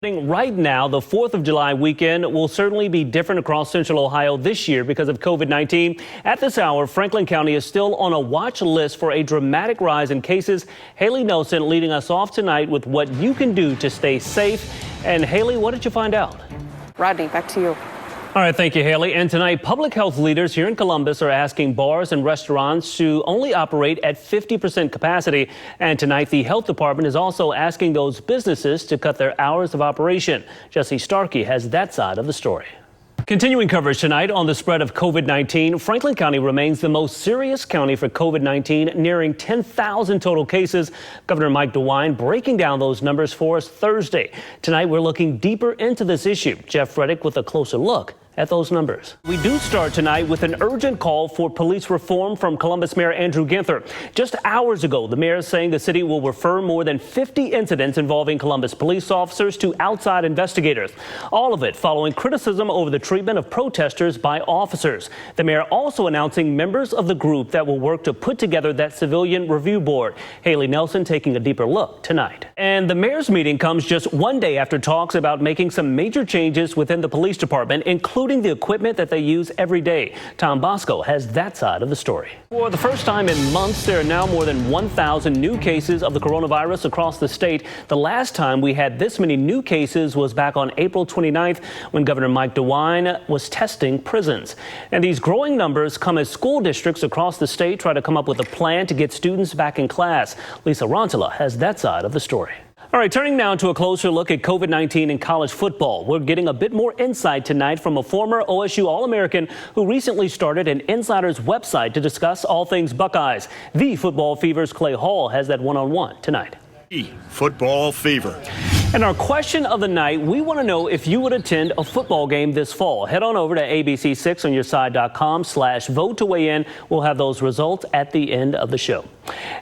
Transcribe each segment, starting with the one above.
Right now, the 4th of July weekend will certainly be different across Central Ohio this year because of COVID-19. At this hour, Franklin County is still on a watch list for a dramatic rise in cases. Haley Nelson leading us off tonight with what you can do to stay safe. And Haley, what did you find out? Rodney, back to you. All right, thank you, Haley. And tonight, public health leaders here in Columbus are asking bars and restaurants to only operate at 50% capacity. And tonight, the health department is also asking those businesses to cut their hours of operation. Jesse Starkey has that side of the story. Continuing coverage tonight on the spread of COVID-19, Franklin County remains the most serious county for COVID-19, nearing 10,000 total cases. Governor Mike DeWine breaking down those numbers for us Thursday. Tonight, we're looking deeper into this issue. Jeff Reddick with a closer look at those numbers. We do start tonight with an urgent call for police reform from Columbus Mayor Andrew Ginther. Just hours ago, the mayor is saying the city will refer more than 50 incidents involving Columbus police officers to outside investigators. All of it following criticism over the treatment of protesters by officers. The mayor also announcing members of the group that will work to put together that civilian review board. Haley Nelson taking a deeper look tonight. And the mayor's meeting comes just one day after talks about making some major changes within the police department, including the equipment that they use every day. Tom Bosco has that side of the story. For the first time in months, there are now more than 1,000 new cases of the coronavirus across the state. The last time we had this many new cases was back on April 29th when Governor Mike DeWine was testing prisons. And these growing numbers come as school districts across the state try to come up with a plan to get students back in class. Lisa Rantala has that side of the story. All right, turning now to a closer look at COVID-19 in college football. We're getting a bit more insight tonight from a former OSU All-American who recently started an Insider's website to discuss all things Buckeyes. The Football Fever's Clay Hall has that one-on-one tonight. Football Fever. And our question of the night, we want to know if you would attend a football game this fall. Head on over to abc6onyourside.com/vote to weigh in. We'll have those results at the end of the show.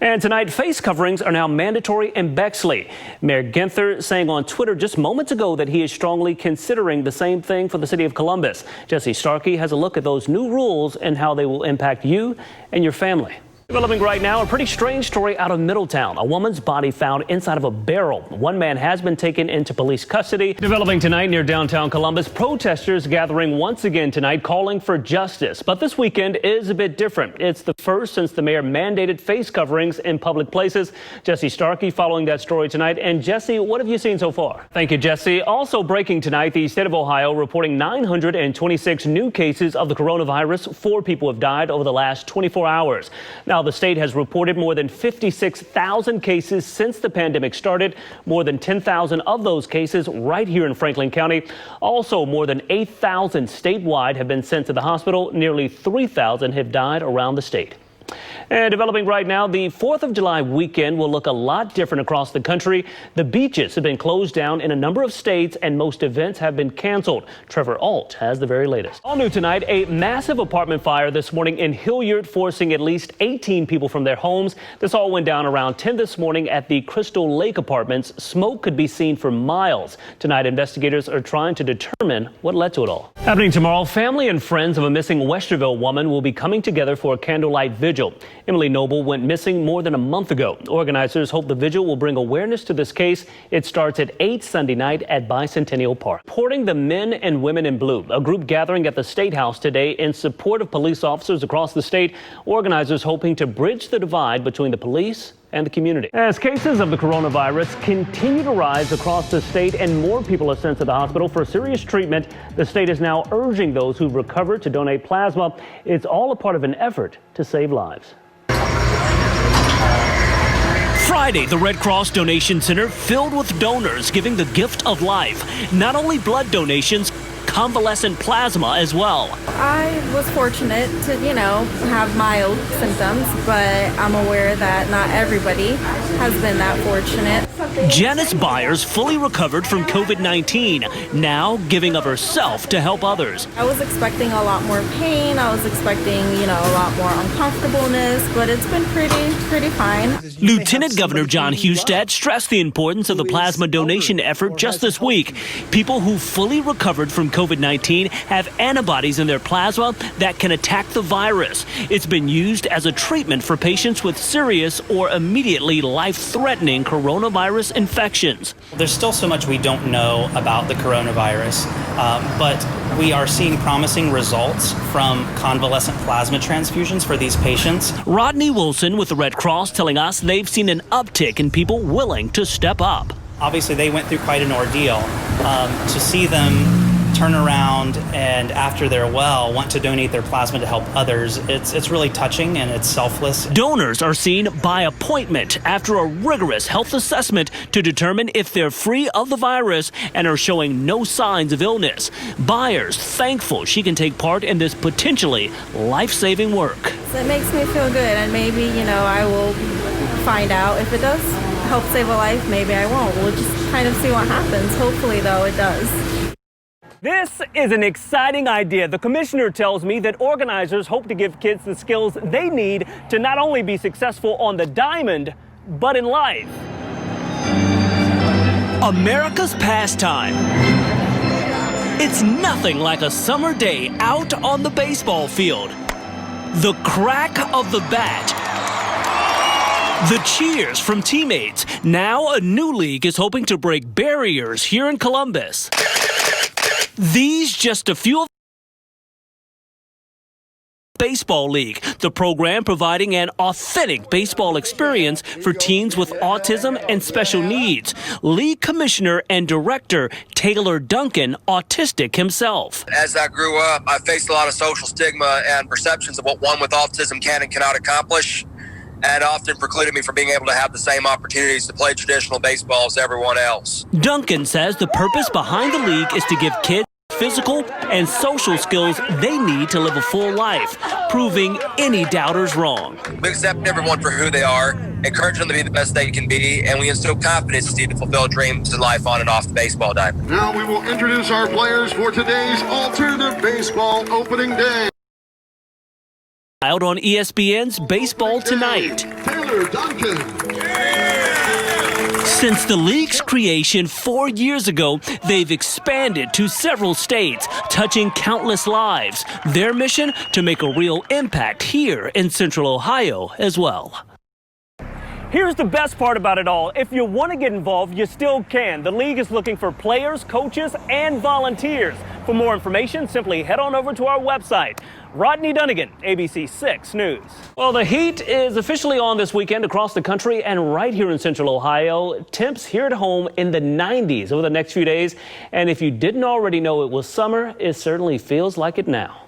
And tonight, face coverings are now mandatory in Bexley. Mayor Ginther saying on Twitter just moments ago that he is strongly considering the same thing for the city of Columbus. Jesse Starkey has a look at those new rules and how they will impact you and your family. Developing right now, a pretty strange story out of Middletown. A woman's body found inside of a barrel. One man has been taken into police custody. Developing tonight near downtown Columbus, protesters gathering once again tonight calling for justice. But this weekend is a bit different. It's the first since the mayor mandated face coverings in public places. Jesse Starkey following that story tonight. And Jesse, what have you seen so far? Thank you, Jesse. Also breaking tonight, the state of Ohio reporting 926 new cases of the coronavirus. 4 people have died over the last 24 hours. Now, the state has reported more than 56,000 cases since the pandemic started. More than 10,000 of those cases right here in Franklin County. Also, more than 8,000 statewide have been sent to the hospital. Nearly 3,000 have died around the state. And developing right now, the 4th of July weekend will look a lot different across the country. The beaches have been closed down in a number of states and most events have been canceled. Trevor Alt has the very latest. All new tonight, a massive apartment fire this morning in Hilliard, forcing at least 18 people from their homes. This all went down around 10 this morning at the Crystal Lake Apartments. Smoke could be seen for miles. Tonight, investigators are trying to determine what led to it all. Happening tomorrow, family and friends of a missing Westerville woman will be coming together for a candlelight vigil. Emily Noble went missing more than a month ago. Organizers hope the vigil will bring awareness to this case. It starts at 8 Sunday night at Bicentennial Park. Supporting the Men and Women in Blue, a group gathering at the State House today in support of police officers across the state. Organizers hoping to bridge the divide between the police and the community. As cases of the coronavirus continue to rise across the state and more people are sent to the hospital for serious treatment, the state is now urging those who've recovered to donate plasma. It's all a part of an effort to save lives. Friday, the Red Cross Donation Center filled with donors giving the gift of life. Not only blood donations, convalescent plasma as well. I was fortunate to, have mild symptoms, but I'm aware that not everybody has been that fortunate. Janice Byers fully recovered from COVID-19, now giving of herself to help others. I was expecting a lot more pain. I was expecting, a lot more uncomfortableness, but it's been pretty fine. Lieutenant Governor John Husted stressed the importance of the plasma donation effort just this week. People who fully recovered from COVID-19 have antibodies in their plasma that can attack the virus. It's been used as a treatment for patients with serious or immediately life-threatening coronavirus infections. There's still so much we don't know about the coronavirus, but we are seeing promising results from convalescent plasma transfusions for these patients. Rodney Wilson with the Red Cross telling us they've seen an uptick in people willing to step up. Obviously, they went through quite an ordeal. To see them turn around and after they're well want to donate their plasma to help others, it's really touching and it's selfless. Donors are seen by appointment after a rigorous health assessment to determine if they're free of the virus and are showing no signs of illness. Buyers thankful she can take part in this potentially life-saving work. It makes me feel good, and maybe, I will find out if it does help save a life. Maybe I won't. We'll just kind of see what happens. Hopefully, though, it does. This is an exciting idea. The commissioner tells me that organizers hope to give kids the skills they need to not only be successful on the diamond, but in life. America's pastime. It's nothing like a summer day out on the baseball field. The crack of the bat. The cheers from teammates. Now a new league is hoping to break barriers here in Columbus. These just a few of Baseball League, the program providing an authentic baseball experience for teens with autism and special needs. League Commissioner and Director Taylor Duncan, autistic himself. As I grew up, I faced a lot of social stigma and perceptions of what one with autism can and cannot accomplish, and often precluded me from being able to have the same opportunities to play traditional baseball as everyone else. Duncan says the purpose behind the league is to give kids physical and social skills they need to live a full life, proving any doubters wrong. We accept everyone for who they are, encourage them to be the best they can be, and we instill confidence in to fulfill dreams in life on and off the baseball diamond. Now we will introduce our players for today's Alternative Baseball Opening Day. Out on ESPN's Baseball Tonight. Taylor Duncan. Since the league's creation 4 years ago, they've expanded to several states, touching countless lives. Their mission, to make a real impact here in Central Ohio as well. Here's the best part about it all. If you want to get involved, you still can. The league is looking for players, coaches, and volunteers. For more information, simply head on over to our website. Rodney Dunigan, ABC 6 News. Well, the heat is officially on this weekend across the country and right here in Central Ohio. Temps here at home in the 90s over the next few days. And if you didn't already know it was summer, it certainly feels like it now.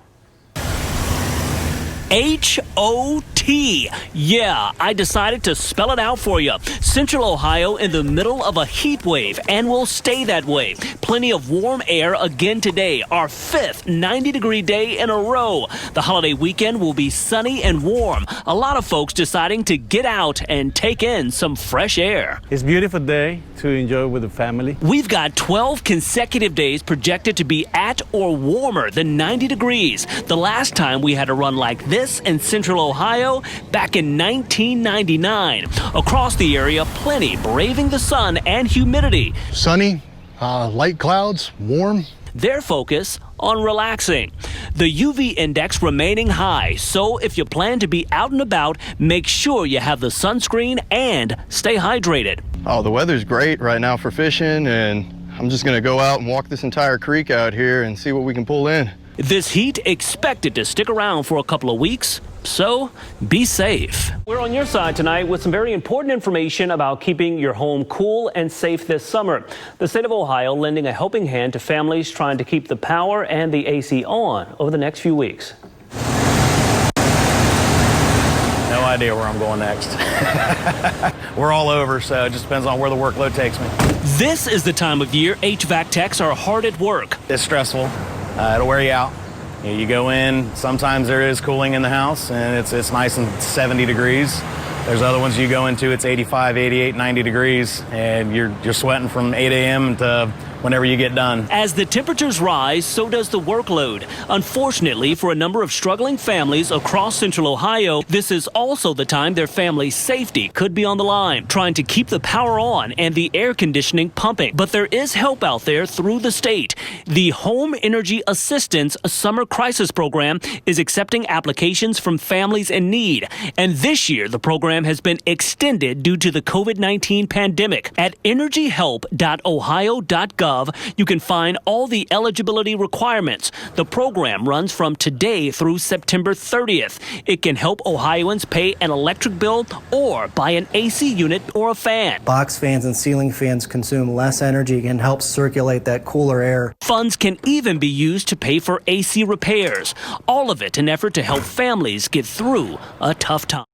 H-O-T. Yeah, I decided to spell it out for you. Central Ohio in the middle of a heat wave, and will stay that way. Plenty of warm air again today, our 5th 90-degree day in a row. The holiday weekend will be sunny and warm. A lot of folks deciding to get out and take in some fresh air. It's a beautiful day to enjoy with the family. We've got 12 consecutive days projected to be at or warmer than 90 degrees. The last time we had a run like this in Central Ohio back in 1999. Across the area, plenty braving the sun and humidity. Sunny, light clouds, warm. Their focus on relaxing. The UV index remaining high, so if you plan to be out and about, make sure you have the sunscreen and stay hydrated. Oh, the weather's great right now for fishing, and I'm just gonna go out and walk this entire creek out here and see what we can pull in. This heat expected to stick around for a couple of weeks, so be safe. We're on your side tonight with some very important information about keeping your home cool and safe this summer. The state of Ohio lending a helping hand to families trying to keep the power and the AC on over the next few weeks. No idea where I'm going next. We're all over, so it just depends on where the workload takes me. This is the time of year HVAC techs are hard at work. It's stressful. It'll wear you out. You go in, sometimes there is cooling in the house, and it's nice and 70 degrees. There's other ones you go into, it's 85, 88, 90 degrees, and you're sweating from 8 a.m. to whenever you get done. As the temperatures rise, so does the workload. Unfortunately, for a number of struggling families across Central Ohio, this is also the time their family's safety could be on the line, trying to keep the power on and the air conditioning pumping. But there is help out there through the state. The Home Energy Assistance Summer Crisis Program is accepting applications from families in need. And this year, the program has been extended due to the COVID-19 pandemic. At energyhelp.ohio.gov, you can find all the eligibility requirements. The program runs from today through September 30th. It can help Ohioans pay an electric bill or buy an AC unit or a fan. Box fans and ceiling fans consume less energy and help circulate that cooler air. Funds can even be used to pay for AC repairs. All of it in an effort to help families get through a tough time.